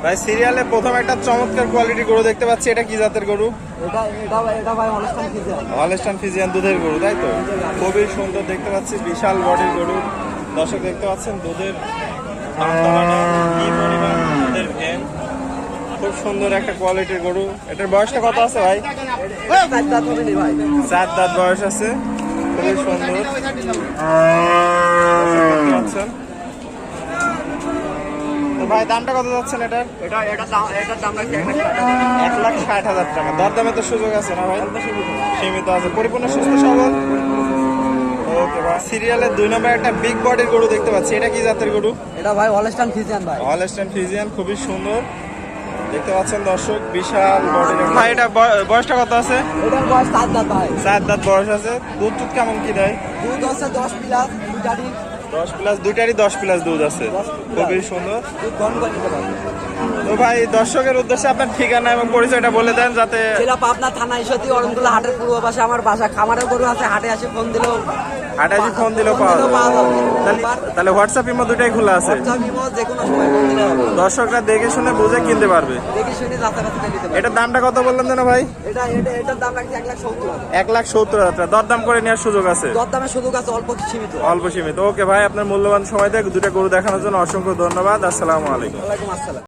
ভাই সিরিয়ালে প্রথম একটা চমৎকার কোয়ালিটি গরু দেখতে পাচ্ছি, এটা কি জাতের গরু? এটা ভাই হলস্টাইন ফ্রিজিয়ান। হলস্টাইন ফ্রিজিয়ান দুধের গরু, তাই তো? খুবই সুন্দর দেখতে পাচ্ছি, বিশাল বডির গরু। দর্শক দেখতে পাচ্ছেন দুধের দামতলাটা কি পরিমাণ, দুধের ভ্যান। খুব সুন্দর একটা কোয়ালিটির গরু। এটার বয়সটা কত আছে ভাই? 4 দাঁত হবে নি ভাই। 4 দাঁত বয়স আছে, খুবই সুন্দর। তো ভাই দামটা কত যাচ্ছেন এটার? এটার দাম রাখছি 1,60,000 টাকা। দরদামে তো সুযোগ আছে না ভাই? সীমিত আছে। পরিপূর্ণ সুস্থ সবল। ওকে ভাই, সিরিয়ালের 2 নম্বর একটা বিগ বডির গরু দেখতে পাচ্ছি, এটা কি জাতের গরু? এটা ভাই হলস্টাইন ফ্রিজিয়ান ভাই। হলস্টাইন ফ্রিজিয়ান, খুবই সুন্দর দেখতে পাচ্ছেন দর্শক, বিশাল বডির। ভাই এটা বয়সটা কত আছে? এটার বয়স 4 দাঁত ভাই। 4 দাঁত বয়স আছে। দুধ টুধ কেমন কি দেয়? দুধ আছে 10 প্লাস, দুটারই 10 প্লাস, দুইটারই 10 প্লাস দুধ আছে। খুবই সুন্দর। দুধ ঘন করে নিতে পারবে। তো ভাই দর্শকের উদ্দেশ্যে আপনার ঠিকানা এবং পরিচয়টা বলে দেন, যাতে। জেলা পাবনা, থানা ঈশ্বরদী, অরণকুলা হাটের পূর্ব পাশে আমার বাসা। খামারের গরু আছে, হাটে আসে ফোন দিলেও হাটাজি ফোন দিলেও পাওয়া যাবে। তাহলে হোয়াটসঅ্যাপ ইমো দুটাই খোলা আছে। যে কোনো সময় ফোন দিলে হবে। দর্শকরা দেখে শুনে বুঝে কিনতে পারবে। দেখে শুনে যাতায়াত করে নিতে পারবে। এটার দামটা কত বললেন যেন ভাই? এটার দাম রাখছি 1,70,000। 1,70,000 টাকা। দরদাম করে নেওয়ার সুযোগ আছে? দরদামের সুযোগ আছে, অল্প সীমিত। অল্প সীমিত। ওকে ভাই, আপনার মূল্যবান সময় থেকে দুটা গরু দেখানোর জন্য অসংখ্য ধন্যবাদ। আসসালামু আলাইকুম। ওয়ালাইকুম আসসালাম।